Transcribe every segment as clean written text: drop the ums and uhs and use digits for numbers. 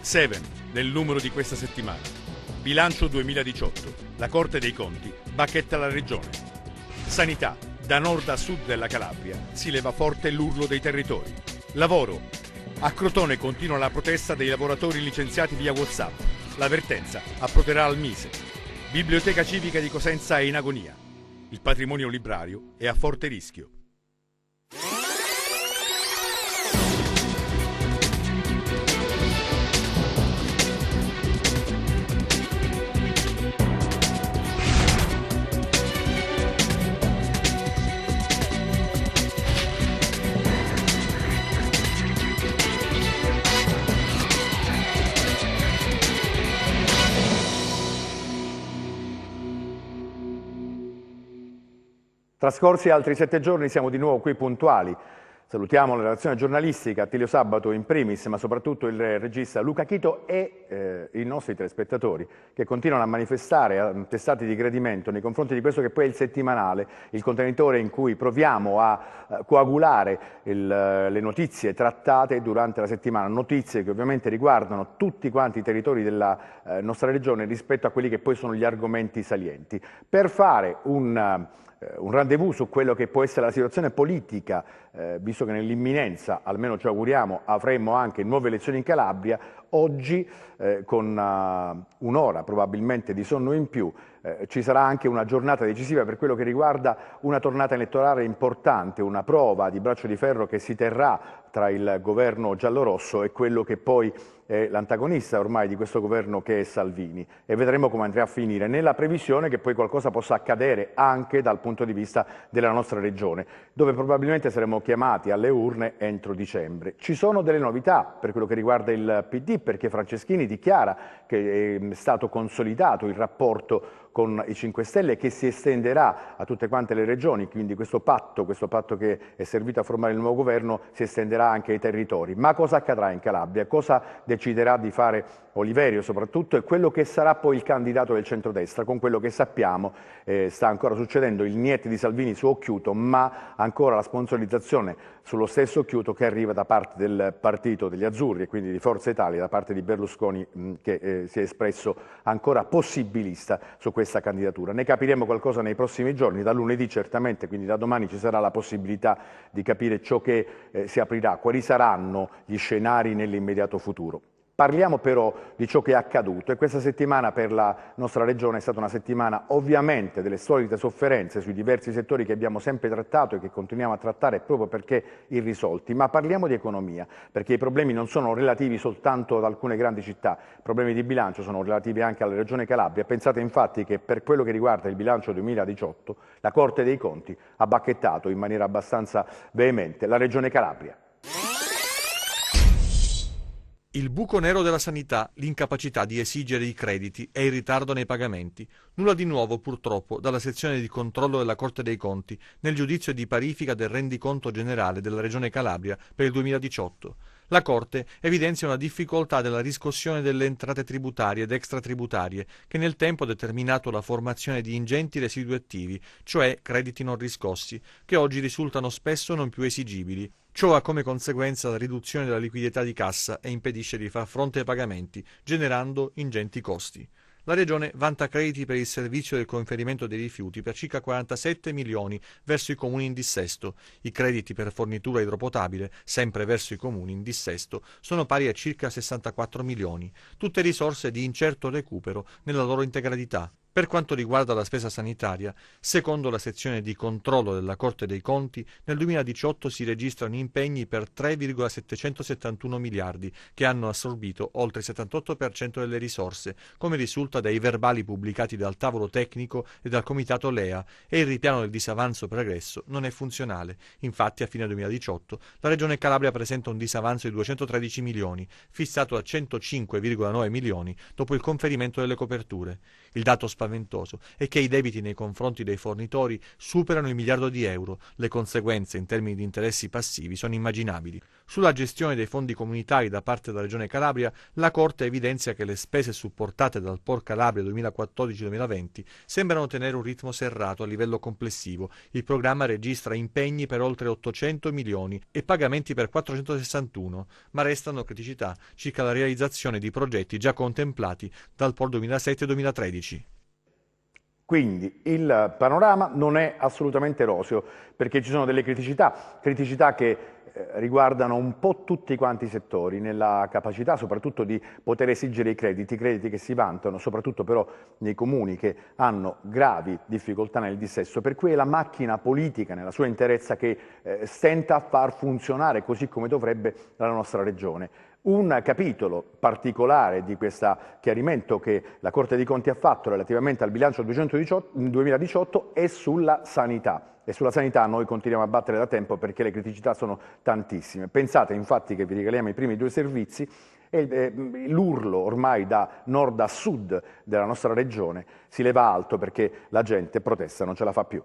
7 nel numero di questa settimana. Bilancio 2018. La Corte dei Conti bacchetta la Regione. Sanità. Da nord a sud della Calabria si leva forte l'urlo dei territori. Lavoro. A Crotone continua la protesta dei lavoratori licenziati via WhatsApp. La vertenza approderà al Mise. Biblioteca civica di Cosenza è in agonia. Il patrimonio librario è a forte rischio. Trascorsi altri 7 giorni siamo di nuovo qui puntuali. Salutiamo la redazione giornalistica, Attilio Sabato in primis, ma soprattutto il regista Luca Chito e i nostri telespettatori che continuano a manifestare testate di gradimento nei confronti di questo che poi è il settimanale, il contenitore in cui proviamo a coagulare le notizie trattate durante la settimana, notizie che ovviamente riguardano tutti quanti i territori della nostra regione rispetto a quelli che poi sono gli argomenti salienti. Per fare un rendezvous su quello che può essere la situazione politica, visto che nell'imminenza, almeno ci auguriamo, avremo anche nuove elezioni in Calabria, oggi con un'ora probabilmente di sonno in più ci sarà anche una giornata decisiva per quello che riguarda una tornata elettorale importante, una prova di braccio di ferro che si terrà tra il governo giallorosso e quello che poi è l'antagonista ormai di questo governo che è Salvini, e vedremo come andrà a finire, nella previsione che poi qualcosa possa accadere anche dal punto di vista della nostra regione, dove probabilmente saremo chiamati alle urne entro dicembre. Ci sono delle novità per quello che riguarda il PD, perché Franceschini dichiara che è stato consolidato il rapporto con i 5 Stelle che si estenderà a tutte quante le regioni, quindi questo patto che è servito a formare il nuovo governo si estenderà anche ai territori. Ma cosa accadrà in Calabria? Cosa deciderà di fare Oliverio soprattutto, e quello che sarà poi il candidato del centrodestra? Con quello che sappiamo sta ancora succedendo il niet di Salvini su Occhiuto, ma ancora la sponsorizzazione sullo stesso Occhiuto che arriva da parte del partito degli Azzurri e quindi di Forza Italia, da parte di Berlusconi che si è espresso ancora possibilista su questa candidatura. Ne capiremo qualcosa nei prossimi giorni, da lunedì certamente, quindi da domani ci sarà la possibilità di capire ciò che si aprirà, quali saranno gli scenari nell'immediato futuro. Parliamo però di ciò che è accaduto, e questa settimana per la nostra regione è stata una settimana ovviamente delle solite sofferenze sui diversi settori che abbiamo sempre trattato e che continuiamo a trattare proprio perché irrisolti, ma parliamo di economia, perché i problemi non sono relativi soltanto ad alcune grandi città, i problemi di bilancio sono relativi anche alla regione Calabria. Pensate infatti che per quello che riguarda il bilancio 2018 la Corte dei Conti ha bacchettato in maniera abbastanza veemente la regione Calabria. Il buco nero della sanità, l'incapacità di esigere i crediti e il ritardo nei pagamenti. Nulla di nuovo, purtroppo, dalla sezione di controllo della Corte dei Conti nel giudizio di parifica del rendiconto generale della Regione Calabria per il 2018. La Corte evidenzia una difficoltà della riscossione delle entrate tributarie ed extratributarie che nel tempo ha determinato la formazione di ingenti residui attivi, cioè crediti non riscossi, che oggi risultano spesso non più esigibili. Ciò ha come conseguenza la riduzione della liquidità di cassa e impedisce di far fronte ai pagamenti, generando ingenti costi. La Regione vanta crediti per il servizio del conferimento dei rifiuti per circa 47 milioni verso i comuni in dissesto. I crediti per fornitura idropotabile, sempre verso i comuni in dissesto, sono pari a circa 64 milioni, tutte risorse di incerto recupero nella loro integralità. Per quanto riguarda la spesa sanitaria, secondo la sezione di controllo della Corte dei Conti, nel 2018 si registrano impegni per 3,771 miliardi, che hanno assorbito oltre il 78% delle risorse, come risulta dai verbali pubblicati dal tavolo tecnico e dal comitato LEA, e il ripiano del disavanzo pregresso non è funzionale. Infatti, a fine 2018, la Regione Calabria presenta un disavanzo di 213 milioni, fissato a 105,9 milioni dopo il conferimento delle coperture. Il dato spaventoso è che i debiti nei confronti dei fornitori superano il miliardo di euro. Le conseguenze in termini di interessi passivi sono immaginabili. Sulla gestione dei fondi comunitari da parte della Regione Calabria, la Corte evidenzia che le spese supportate dal POR Calabria 2014-2020 sembrano tenere un ritmo serrato a livello complessivo. Il programma registra impegni per oltre 800 milioni e pagamenti per 461, ma restano criticità circa la realizzazione di progetti già contemplati dal POR 2007-2013. Quindi il panorama non è assolutamente roseo, perché ci sono delle criticità che riguardano un po' tutti quanti i settori, nella capacità soprattutto di poter esigere i crediti che si vantano, soprattutto però nei comuni che hanno gravi difficoltà nel dissesto, per cui è la macchina politica nella sua interezza che stenta a far funzionare così come dovrebbe la nostra regione. Un capitolo particolare di questo chiarimento che la Corte dei Conti ha fatto relativamente al bilancio 2018 è sulla sanità. E sulla sanità noi continuiamo a battere da tempo perché le criticità sono tantissime. Pensate infatti che vi regaliamo i primi 2 servizi e l'urlo ormai da nord a sud della nostra regione si leva alto perché la gente protesta, non ce la fa più.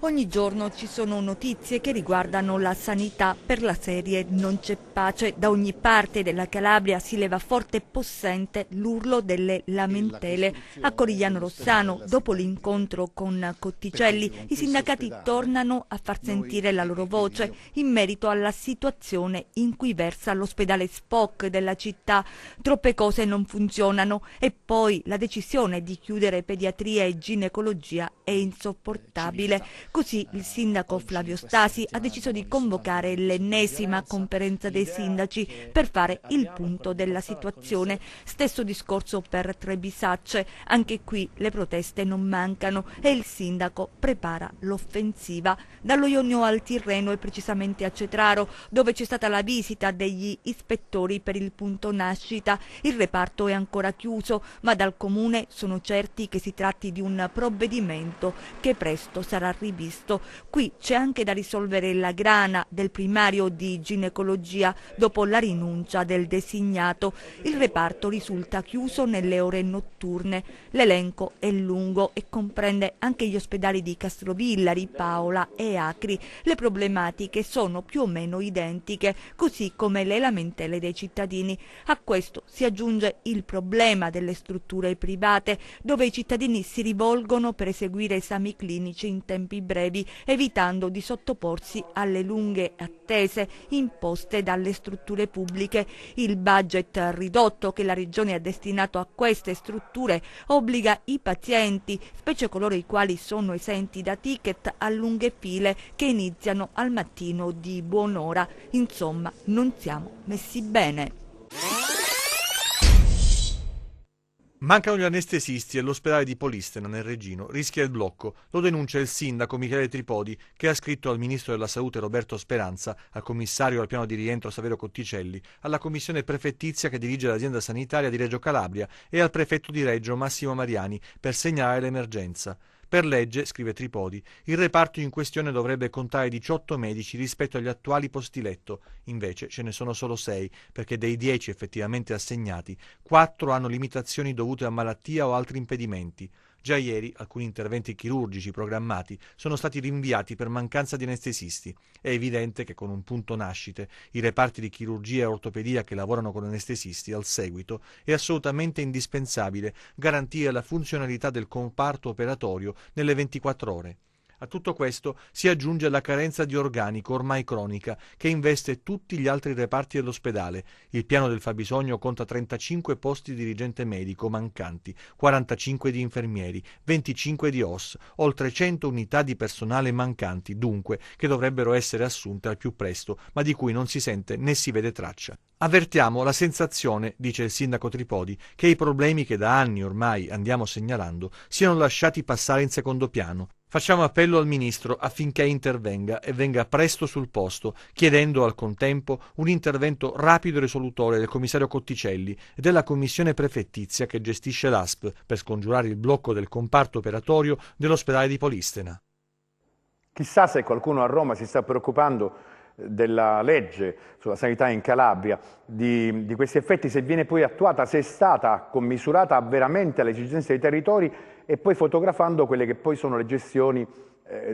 Ogni giorno ci sono notizie che riguardano la sanità per la serie Non c'è pace. Da ogni parte della Calabria si leva forte e possente l'urlo delle lamentele. A Corigliano Rossano, dopo l'incontro con Cotticelli, i sindacati tornano a far sentire la loro voce in merito alla situazione in cui versa l'ospedale SPOC della città. Troppe cose non funzionano e poi la decisione di chiudere pediatria e ginecologia è insopportabile. Così il sindaco Flavio Stasi ha deciso di convocare l'ennesima conferenza dei sindaci per fare il punto della situazione. Stesso discorso per Trebisacce, anche qui le proteste non mancano e il sindaco prepara l'offensiva. Dallo Ionio al Tirreno e precisamente a Cetraro, dove c'è stata la visita degli ispettori per il punto nascita. Il reparto è ancora chiuso, ma dal comune sono certi che si tratti di un provvedimento che presto sarà rivisto. Qui c'è anche da risolvere la grana del primario di ginecologia dopo la rinuncia del designato. Il reparto risulta chiuso nelle ore notturne. L'elenco è lungo e comprende anche gli ospedali di Castrovillari, Paola e Acri. Le problematiche sono più o meno identiche, così come le lamentele dei cittadini. A questo si aggiunge il problema delle strutture private, dove i cittadini si rivolgono per eseguire esami clinici in tempi brevi, evitando di sottoporsi alle lunghe attese imposte dalle strutture pubbliche. Il budget ridotto che la Regione ha destinato a queste strutture obbliga i pazienti, specie coloro i quali sono esenti da ticket, a lunghe file che iniziano al mattino di buon'ora. Insomma, non siamo messi bene. Mancano gli anestesisti e l'ospedale di Polistena nel Regino rischia il blocco. Lo denuncia il sindaco Michele Tripodi, che ha scritto al ministro della Salute Roberto Speranza, al commissario al piano di rientro Saverio Cotticelli, alla commissione prefettizia che dirige l'azienda sanitaria di Reggio Calabria e al prefetto di Reggio Massimo Mariani per segnalare l'emergenza. Per legge, scrive Tripodi, il reparto in questione dovrebbe contare 18 medici rispetto agli attuali posti letto, invece ce ne sono solo 6, perché dei 10 effettivamente assegnati, 4 hanno limitazioni dovute a malattia o altri impedimenti. Già ieri alcuni interventi chirurgici programmati sono stati rinviati per mancanza di anestesisti. È evidente che con un punto nascite, i reparti di chirurgia e ortopedia che lavorano con anestesisti al seguito, è assolutamente indispensabile garantire la funzionalità del comparto operatorio nelle 24 ore. A tutto questo si aggiunge la carenza di organico ormai cronica che investe tutti gli altri reparti dell'ospedale. Il piano del fabbisogno conta 35 posti di dirigente medico mancanti, 45 di infermieri, 25 di OS, oltre 100 unità di personale mancanti, dunque, che dovrebbero essere assunte al più presto, ma di cui non si sente né si vede traccia. Avvertiamo la sensazione, dice il sindaco Tripodi, che i problemi che da anni ormai andiamo segnalando siano lasciati passare in secondo piano. Facciamo appello al Ministro affinché intervenga e venga presto sul posto, chiedendo al contempo un intervento rapido e risolutore del commissario Cotticelli e della commissione prefettizia che gestisce l'ASP per scongiurare il blocco del comparto operatorio dell'ospedale di Polistena. Chissà se qualcuno a Roma si sta preoccupando della legge sulla sanità in Calabria, di questi effetti, se viene poi attuata, se è stata commisurata veramente alle esigenze dei territori e poi fotografando quelle che poi sono le gestioni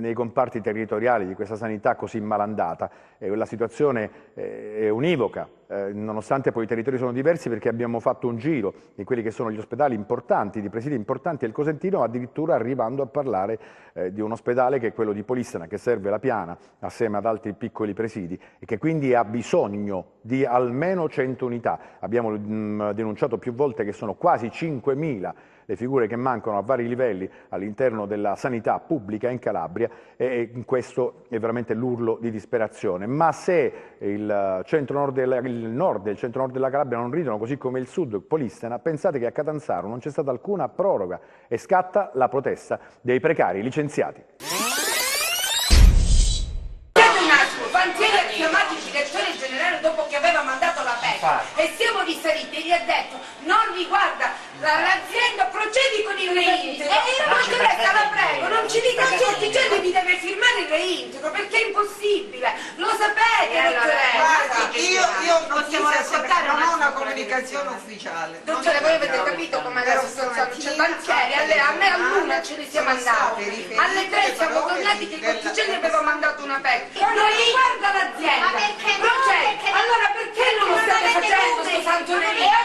nei comparti territoriali di questa sanità così malandata. La situazione è univoca, nonostante poi i territori sono diversi, perché abbiamo fatto un giro di quelli che sono gli ospedali importanti, di presidi importanti del Cosentino, addirittura arrivando a parlare di un ospedale che è quello di Polissena, che serve la Piana assieme ad altri piccoli presidi e che quindi ha bisogno di almeno 100 unità. Abbiamo denunciato più volte che sono quasi 5.000 le figure che mancano a vari livelli all'interno della sanità pubblica in Calabria, e questo è veramente l'urlo di disperazione. Ma se il centro-nord e il nord e il centro-nord della Calabria non ridono, così come il sud, Polissena, pensate che a Catanzaro non c'è stata alcuna proroga e scatta la protesta dei precari licenziati. Bantieri ha chiamato il direttore generale dopo che aveva mandato la PEC e siamo risaliti e gli ha detto non riguarda l'azienda, procedi con il reintegro. E la dottoressa, la prego, non ci dica che Orticelli vi deve firmare il reintegro perché è impossibile, lo sapete, dottoressa. Io possiamo raccontare, non ho una comunicazione ufficiale. Dottore, voi avete capito com'è la situazione? C'è Bantieri, a me all'una ce li siamo andati, alle 3 siamo tornati che Orticelli aveva mandato una PEC. Non riguarda l'azienda, allora perché non lo state facendo sto santo nemico?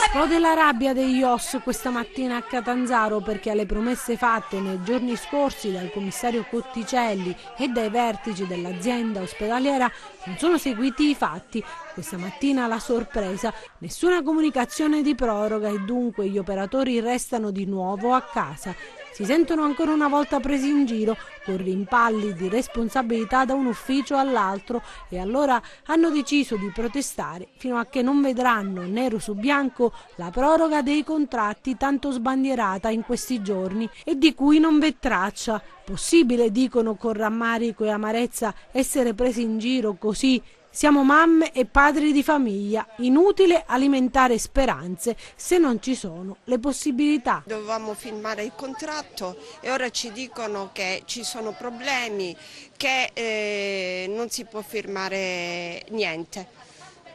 Esplode la rabbia degli OSS questa mattina a Catanzaro perché alle promesse fatte nei giorni scorsi dal commissario Cotticelli e dai vertici dell'azienda ospedaliera non sono seguiti i fatti. Questa mattina la sorpresa, nessuna comunicazione di proroga e dunque gli operatori restano di nuovo a casa. Si sentono ancora una volta presi in giro con rimpalli di responsabilità da un ufficio all'altro e allora hanno deciso di protestare fino a che non vedranno nero su bianco la proroga dei contratti tanto sbandierata in questi giorni e di cui non v'è traccia. Possibile, dicono con rammarico e amarezza, essere presi in giro così? Siamo mamme e padri di famiglia, inutile alimentare speranze se non ci sono le possibilità. Dovevamo firmare il contratto e ora ci dicono che ci sono problemi, che non si può firmare niente.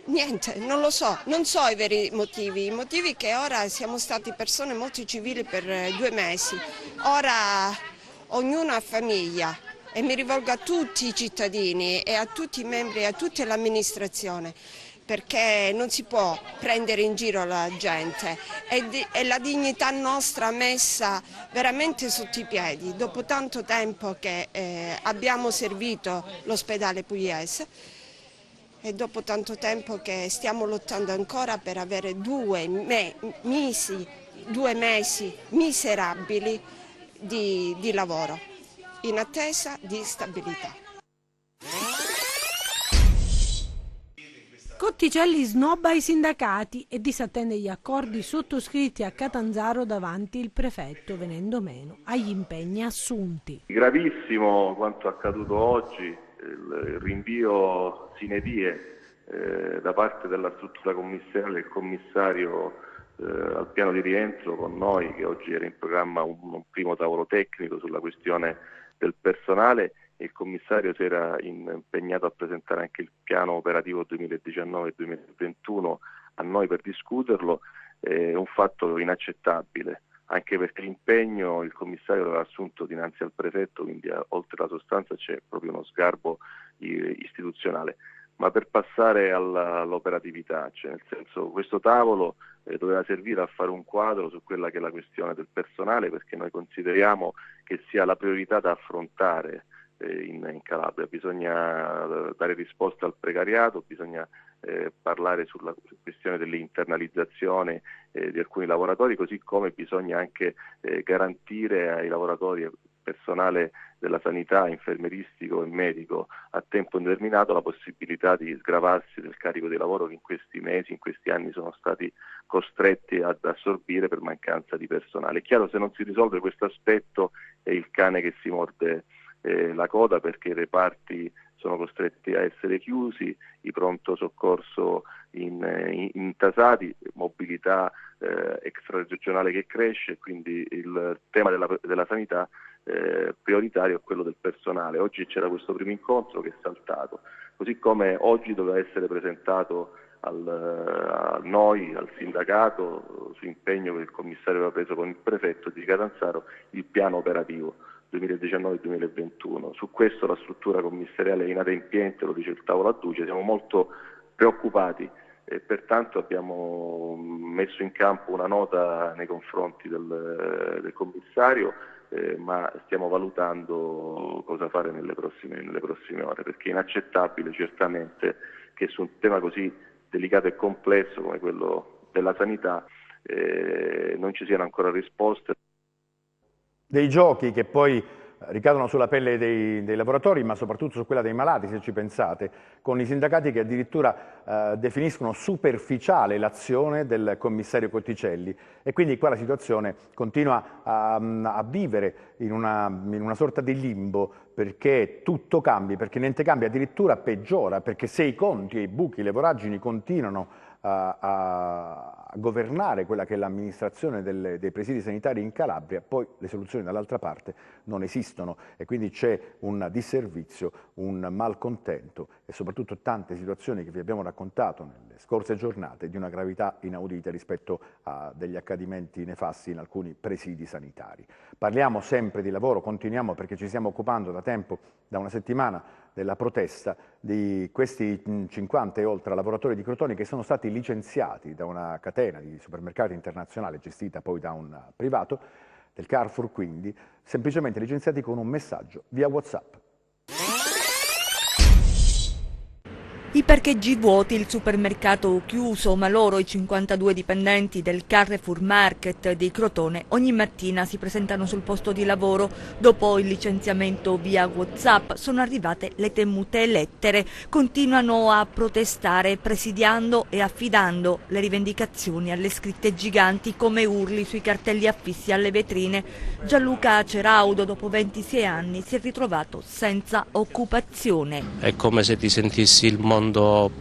Niente, non lo so, non so i veri motivi. I motivi che ora siamo stati persone molto civili per 2 mesi, ora ognuno ha famiglia. E mi rivolgo a tutti i cittadini e a tutti i membri e a tutta l'amministrazione, perché non si può prendere in giro la gente, è la dignità nostra messa veramente sotto i piedi, dopo tanto tempo che abbiamo servito l'ospedale pugliese e dopo tanto tempo che stiamo lottando ancora per avere 2 mesi miserabili di lavoro, in attesa di stabilità. Cotticelli snobba i sindacati e disattende gli accordi sottoscritti a Catanzaro davanti il prefetto, venendo meno agli impegni assunti. Gravissimo quanto accaduto oggi, il rinvio sine die da parte della struttura commissariale del commissario al piano di rientro con noi, che oggi era in programma un primo tavolo tecnico sulla questione del personale, e il commissario si era impegnato a presentare anche il piano operativo 2019-2021 a noi per discuterlo. È un fatto inaccettabile, anche perché l'impegno il commissario l'aveva assunto dinanzi al prefetto, quindi oltre alla sostanza c'è proprio uno sgarbo istituzionale. Ma per passare all'operatività, cioè nel senso, questo tavolo doveva servire a fare un quadro su quella che è la questione del personale, perché noi consideriamo che sia la priorità da affrontare in Calabria. Bisogna dare risposta al precariato, bisogna parlare sulla questione dell'internalizzazione di alcuni lavoratori, così come bisogna anche garantire ai lavoratori, personale della sanità, infermieristico e medico a tempo indeterminato, la possibilità di sgravarsi del carico di lavoro che in questi mesi, in questi anni sono stati costretti ad assorbire per mancanza di personale. È chiaro, se non si risolve questo aspetto è il cane che si morde la coda, perché i reparti sono costretti a essere chiusi, i pronto soccorso intasati, mobilità extraregionale che cresce, quindi il tema della sanità prioritario è quello del personale. Oggi c'era questo primo incontro che è saltato, così come oggi doveva essere presentato a noi, al sindacato, su impegno che il commissario aveva preso con il prefetto di Catanzaro, il piano operativo 2019-2021. Su questo la struttura commissariale è inadempiente, lo dice il tavolo a Duce, siamo molto preoccupati e pertanto abbiamo messo in campo una nota nei confronti del commissario, ma stiamo valutando cosa fare nelle prossime ore, perché è inaccettabile certamente che su un tema così delicato e complesso come quello della sanità non ci siano ancora risposte. Dei giochi che poi ricadono sulla pelle dei lavoratori, ma soprattutto su quella dei malati, se ci pensate, con i sindacati che addirittura definiscono superficiale l'azione del commissario Cotticelli, e quindi qua la situazione continua a vivere in una sorta di limbo, perché tutto cambia, perché niente cambia, addirittura peggiora, perché se i conti e i buchi, le voragini continuano a governare quella che è l'amministrazione dei presidi sanitari in Calabria, poi le soluzioni dall'altra parte non esistono e quindi c'è un disservizio, un malcontento e soprattutto tante situazioni che vi abbiamo raccontato nelle scorse giornate di una gravità inaudita rispetto a degli accadimenti nefasti in alcuni presidi sanitari. Parliamo sempre di lavoro, continuiamo perché ci stiamo occupando da tempo, da una settimana, della protesta di questi 50 e oltre lavoratori di Crotone che sono stati licenziati da una catena di supermercati internazionale gestita poi da un privato, del Carrefour quindi, semplicemente licenziati con un messaggio via WhatsApp. I parcheggi vuoti, il supermercato chiuso, ma loro, i 52 dipendenti del Carrefour Market di Crotone, ogni mattina si presentano sul posto di lavoro. Dopo il licenziamento via WhatsApp sono arrivate le temute lettere. Continuano a protestare, presidiando e affidando le rivendicazioni alle scritte giganti come urli sui cartelli affissi alle vetrine. Gianluca Ceraudo, dopo 26 anni, si è ritrovato senza occupazione. È come se ti sentissi il mondo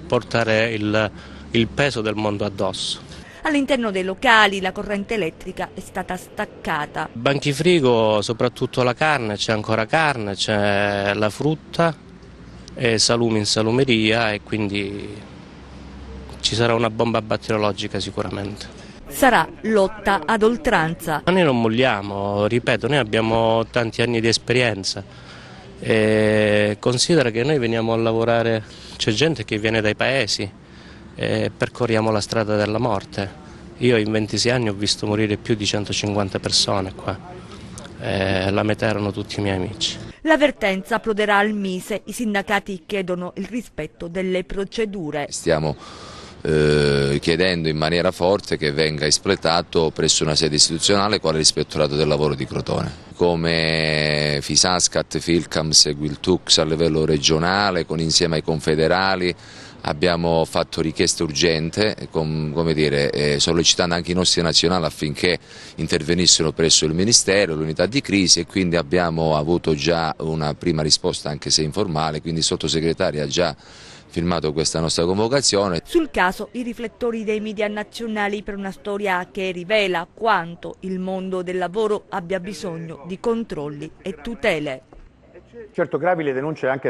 portare il peso del mondo addosso. All'interno dei locali la corrente elettrica è stata staccata. Banchi frigo, soprattutto la carne, c'è ancora carne, c'è la frutta e salumi in salumeria e quindi ci sarà una bomba batteriologica sicuramente. Sarà lotta ad oltranza. Ma noi non molliamo, ripeto, noi abbiamo tanti anni di esperienza e considera che noi veniamo a lavorare, c'è gente che viene dai paesi e percorriamo la strada della morte. Io in 26 anni ho visto morire più di 150 persone qua, la metà erano tutti i miei amici. L'avvertenza approderà al Mise, i sindacati chiedono il rispetto delle procedure. Stiamo chiedendo in maniera forte che venga espletato presso una sede istituzionale quale l'Ispettorato del Lavoro di Crotone. Come Fisascat, Filcam segue il TUCS a livello regionale, insieme ai confederali abbiamo fatto richiesta urgente, sollecitando anche i nostri nazionali affinché intervenissero presso il Ministero, l'unità di crisi, e quindi abbiamo avuto già una prima risposta anche se informale, quindi il sottosegretario ha già firmato questa nostra convocazione. Sul caso i riflettori dei media nazionali per una storia che rivela quanto il mondo del lavoro abbia bisogno di controlli e tutele. Certo, gravi le denunce anche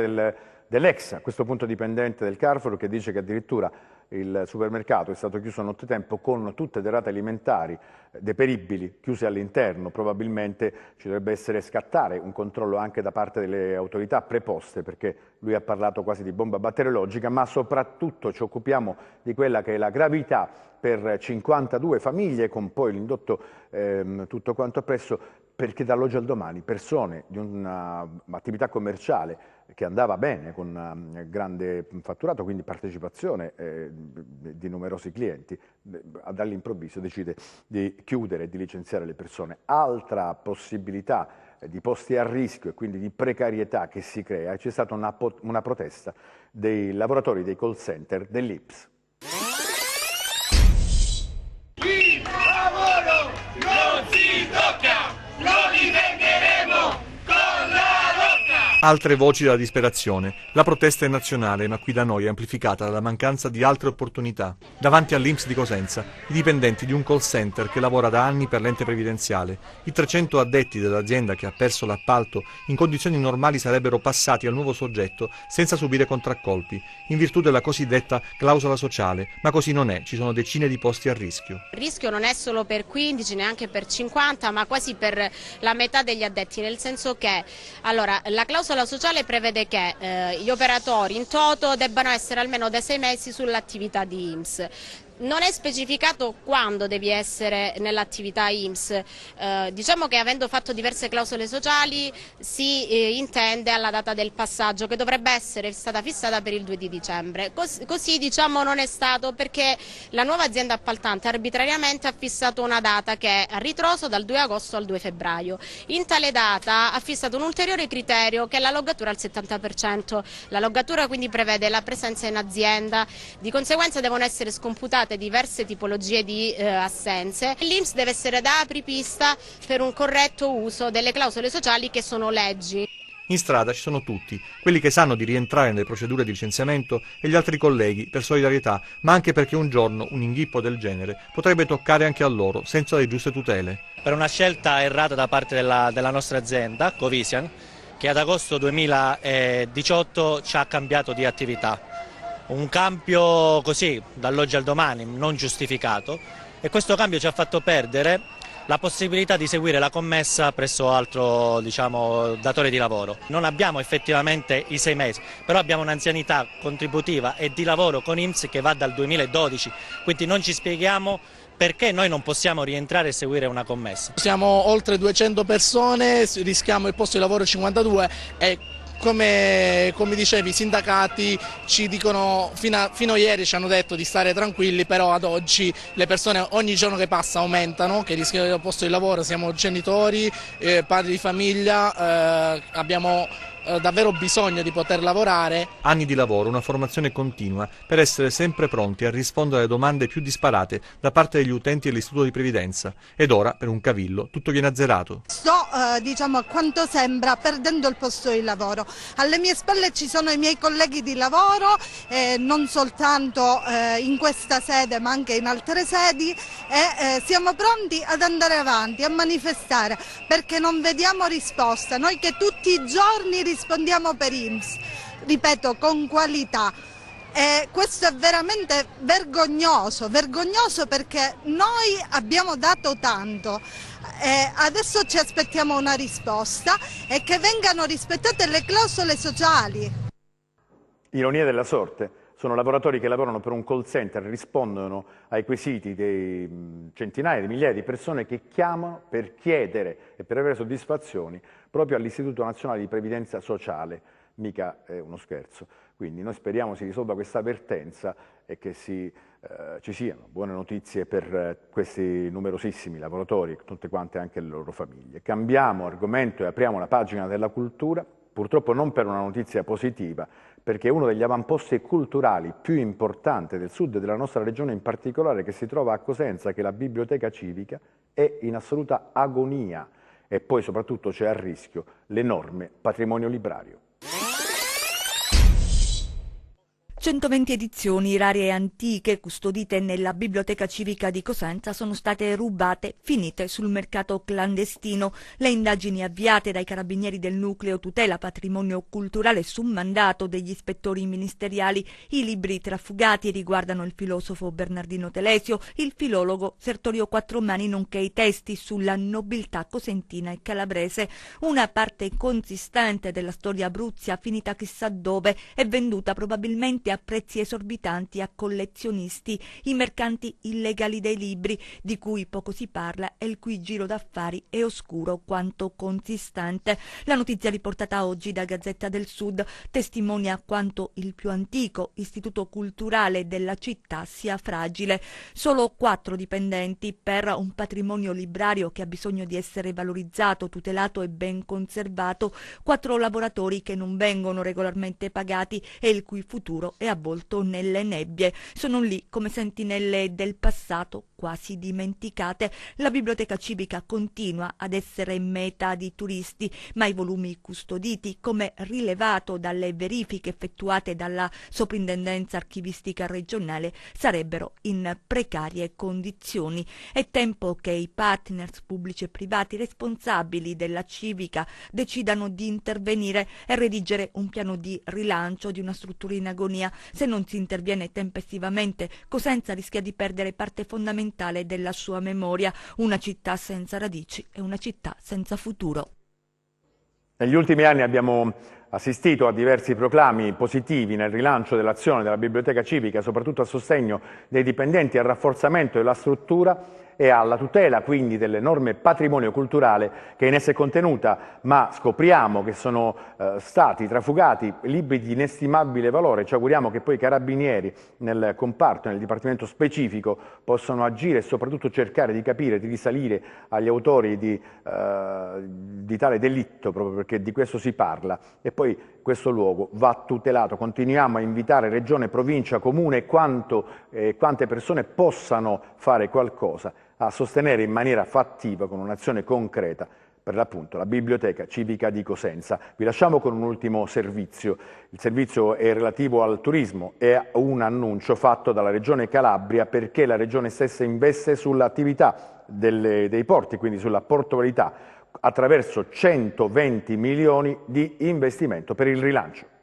dell'ex, a questo punto dipendente del Carrefour, che dice che addirittura il supermercato è stato chiuso a nottetempo con tutte le rate alimentari deperibili chiuse all'interno. Probabilmente ci dovrebbe essere scattare un controllo anche da parte delle autorità preposte, perché lui ha parlato quasi di bomba batteriologica, ma soprattutto ci occupiamo di quella che è la gravità per 52 famiglie, con poi l'indotto tutto quanto appresso, perché dall'oggi al domani persone di un'attività commerciale che andava bene, con grande fatturato, quindi partecipazione di numerosi clienti, dall'improvviso decide di chiudere e di licenziare le persone. Altra possibilità di posti a rischio e quindi di precarietà che si crea, c'è stata una protesta dei lavoratori dei call center dell'IPS. Il lavoro non si tocca, lo difenderemo con la rocca! Altre voci della disperazione. La protesta è nazionale, ma qui da noi è amplificata dalla mancanza di altre opportunità. Davanti all'INPS di Cosenza, i dipendenti di un call center che lavora da anni per l'ente previdenziale. I 300 addetti dell'azienda che ha perso l'appalto in condizioni normali sarebbero passati al nuovo soggetto senza subire contraccolpi, in virtù della cosiddetta clausola sociale, ma così non è, ci sono decine di posti a rischio. Il rischio non è solo per 15, neanche per 50, ma quasi per la metà degli addetti, nel senso che allora, la clausola sociale prevede che gli operatori in toto debbano essere almeno da 6 mesi sull'attività di INPS. Non è specificato quando devi essere nell'attività INPS, diciamo che avendo fatto diverse clausole sociali si intende alla data del passaggio, che dovrebbe essere stata fissata per il 2 di dicembre. Così diciamo non è stato, perché la nuova azienda appaltante arbitrariamente ha fissato una data che è a ritroso dal 2 agosto al 2 febbraio. In tale data ha fissato un ulteriore criterio che è la loggatura al 70%. La loggatura quindi prevede la presenza in azienda, di conseguenza devono essere scomputate diverse tipologie di assenze. L'INPS deve essere da apripista per un corretto uso delle clausole sociali, che sono leggi. In strada ci sono tutti, quelli che sanno di rientrare nelle procedure di licenziamento e gli altri colleghi per solidarietà, ma anche perché un giorno un inghippo del genere potrebbe toccare anche a loro senza le giuste tutele. Per una scelta errata da parte della nostra azienda, Covisian, che ad agosto 2018 ci ha cambiato di attività. Un cambio così, dall'oggi al domani, non giustificato, e questo cambio ci ha fatto perdere la possibilità di seguire la commessa presso altro datore di lavoro. Non abbiamo effettivamente i 6 mesi, però abbiamo un'anzianità contributiva e di lavoro con INPS che va dal 2012, quindi non ci spieghiamo perché noi non possiamo rientrare e seguire una commessa. Siamo oltre 200 persone, rischiamo il posto di lavoro 52 e come dicevi, i sindacati ci dicono, fino a ieri ci hanno detto di stare tranquilli, però ad oggi le persone ogni giorno che passa aumentano, che rischiano il posto di lavoro, siamo genitori, padri di famiglia, abbiamo davvero bisogno di poter lavorare. Anni di lavoro, una formazione continua per essere sempre pronti a rispondere alle domande più disparate da parte degli utenti dell'Istituto di Previdenza. Ed ora, per un cavillo, tutto viene azzerato. Sto, a quanto sembra, perdendo il posto di lavoro. Alle mie spalle ci sono i miei colleghi di lavoro, non soltanto in questa sede ma anche in altre sedi, e siamo pronti ad andare avanti, a manifestare, perché non vediamo risposta. Noi che tutti i giorni rispondiamo per INPS, ripeto, con qualità. E questo è veramente vergognoso perché noi abbiamo dato tanto. Adesso ci aspettiamo una risposta e che vengano rispettate le clausole sociali. Ironia della sorte, sono lavoratori che lavorano per un call center, rispondono ai quesiti di centinaia di migliaia di persone che chiamano per chiedere e per avere soddisfazioni proprio all'Istituto Nazionale di Previdenza Sociale. Mica è uno scherzo. Quindi noi speriamo si risolva questa vertenza e che ci siano buone notizie per questi numerosissimi lavoratori, tutte quante anche le loro famiglie. Cambiamo argomento e apriamo la pagina della cultura, purtroppo non per una notizia positiva, perché è uno degli avamposti culturali più importanti del sud della nostra regione, in particolare che si trova a Cosenza, che è la Biblioteca Civica, è in assoluta agonia e poi soprattutto c'è a rischio l'enorme patrimonio librario. 120 edizioni rare e antiche custodite nella Biblioteca Civica di Cosenza sono state rubate, finite sul mercato clandestino. Le indagini avviate dai carabinieri del nucleo tutela patrimonio culturale su mandato degli ispettori ministeriali. I libri trafugati riguardano il filosofo Bernardino Telesio, il filologo Sertorio Quattromani, nonché i testi sulla nobiltà cosentina e calabrese. Una parte consistente della storia abruzia, finita chissà dove, è venduta probabilmente a prezzi esorbitanti a collezionisti, i mercanti illegali dei libri, di cui poco si parla e il cui giro d'affari è oscuro quanto consistente. La notizia riportata oggi da Gazzetta del Sud testimonia quanto il più antico istituto culturale della città sia fragile. Solo 4 dipendenti per un patrimonio librario che ha bisogno di essere valorizzato, tutelato e ben conservato, 4 lavoratori che non vengono regolarmente pagati e il cui futuro è avvolto nelle nebbie. Sono lì come sentinelle del passato quasi dimenticate. La biblioteca civica continua ad essere meta di turisti, ma i volumi custoditi, come rilevato dalle verifiche effettuate dalla Soprintendenza Archivistica Regionale, sarebbero in precarie condizioni. È tempo che i partners pubblici e privati responsabili della civica decidano di intervenire e redigere un piano di rilancio di una struttura in agonia. Se non si interviene tempestivamente, Cosenza rischia di perdere parte fondamentale della sua memoria. Una città senza radici è una città senza futuro. Negli ultimi anni abbiamo assistito a diversi proclami positivi nel rilancio dell'azione della biblioteca civica, soprattutto a sostegno dei dipendenti, al rafforzamento della struttura e alla tutela quindi dell'enorme patrimonio culturale che in essa è contenuta, ma scopriamo che sono stati trafugati libri di inestimabile valore. Ci auguriamo che poi i carabinieri nel comparto, nel dipartimento specifico, possano agire e soprattutto cercare di capire, di risalire agli autori di tale delitto, proprio perché di questo si parla. E poi questo luogo va tutelato. Continuiamo a invitare Regione, Provincia, Comune e quante persone possano fare qualcosa a sostenere in maniera fattiva, con un'azione concreta, per l'appunto la Biblioteca Civica di Cosenza. Vi lasciamo con un ultimo servizio. Il servizio è relativo al turismo e a un annuncio fatto dalla Regione Calabria, perché la Regione stessa investe sull'attività dei porti, quindi sulla portualità, attraverso 120 milioni di investimento per il rilancio.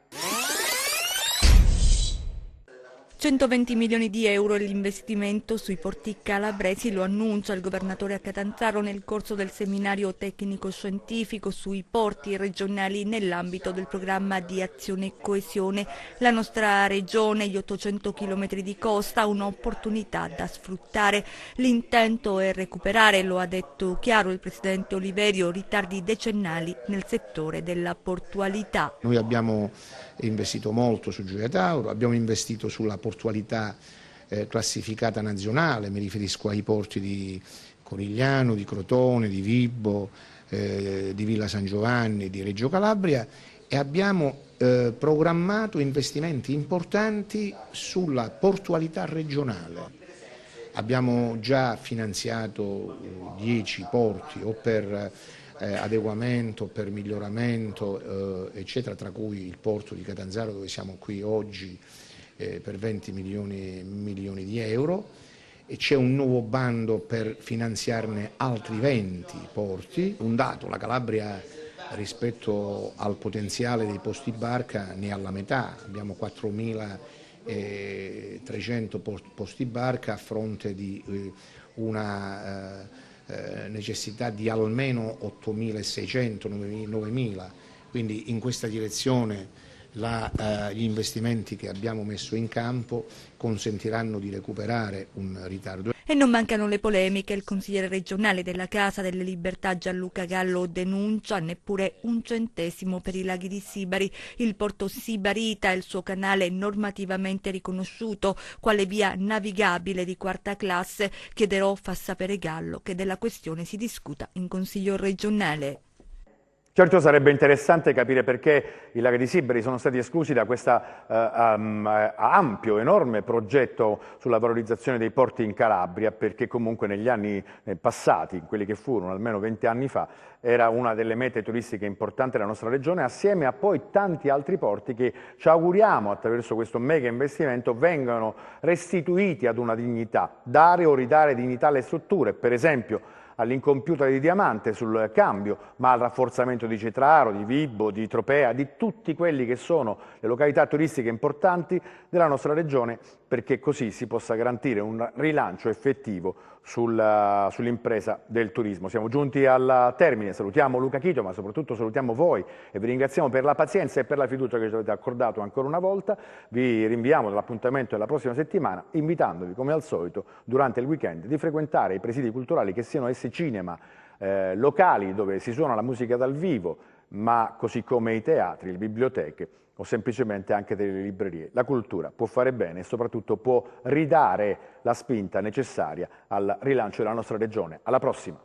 120 milioni di euro è l'investimento sui porti calabresi, lo annuncia il governatore a Catanzaro nel corso del seminario tecnico-scientifico sui porti regionali nell'ambito del programma di azione e coesione. La nostra regione, gli 800 chilometri di costa, ha un'opportunità da sfruttare. L'intento è recuperare, lo ha detto chiaro il presidente Oliverio, ritardi decennali nel settore della portualità. Noi abbiamo investito molto su Gioia Tauro, abbiamo investito sulla portualità classificata nazionale, mi riferisco ai porti di Corigliano, di Crotone, di Vibo, di Villa San Giovanni, di Reggio Calabria, e abbiamo programmato investimenti importanti sulla portualità regionale. Abbiamo già finanziato 10 porti o per adeguamento, per miglioramento, eccetera, tra cui il porto di Catanzaro, dove siamo qui oggi, per 20 milioni di euro, e c'è un nuovo bando per finanziarne altri 20 porti. Un dato: la Calabria rispetto al potenziale dei posti barca ne ha la metà, abbiamo 4.300 posti barca a fronte di una necessità di almeno 8.600, 9.000, quindi in questa direzione gli investimenti che abbiamo messo in campo consentiranno di recuperare un ritardo. E non mancano le polemiche. Il consigliere regionale della Casa delle Libertà Gianluca Gallo denuncia neppure un centesimo per i laghi di Sibari. Il porto sibarita e il suo canale normativamente riconosciuto quale via navigabile di quarta classe. Chiederò, fa sapere Gallo, che della questione si discuta in Consiglio regionale. Certo, sarebbe interessante capire perché i laghi di Sibari sono stati esclusi da questo ampio, enorme progetto sulla valorizzazione dei porti in Calabria, perché comunque negli anni passati, quelli che furono almeno 20 anni fa, era una delle mete turistiche importanti della nostra regione, assieme a poi tanti altri porti che ci auguriamo attraverso questo mega investimento vengano restituiti ad una dignità, dare o ridare dignità alle strutture, per esempio all'incompiuta di Diamante sul cambio, ma al rafforzamento di Cetraro, di Vibo, di Tropea, di tutti quelli che sono le località turistiche importanti della nostra regione, perché così si possa garantire un rilancio effettivo sull'impresa del turismo. Siamo giunti al termine, salutiamo Luca Chito, ma soprattutto salutiamo voi e vi ringraziamo per la pazienza e per la fiducia che ci avete accordato ancora una volta. Vi rinviamo all'appuntamento della prossima settimana, invitandovi come al solito durante il weekend di frequentare i presidi culturali, che siano essi cinema, locali dove si suona la musica dal vivo, ma così come i teatri, le biblioteche o semplicemente anche delle librerie. La cultura può fare bene e soprattutto può ridare la spinta necessaria al rilancio della nostra regione. Alla prossima!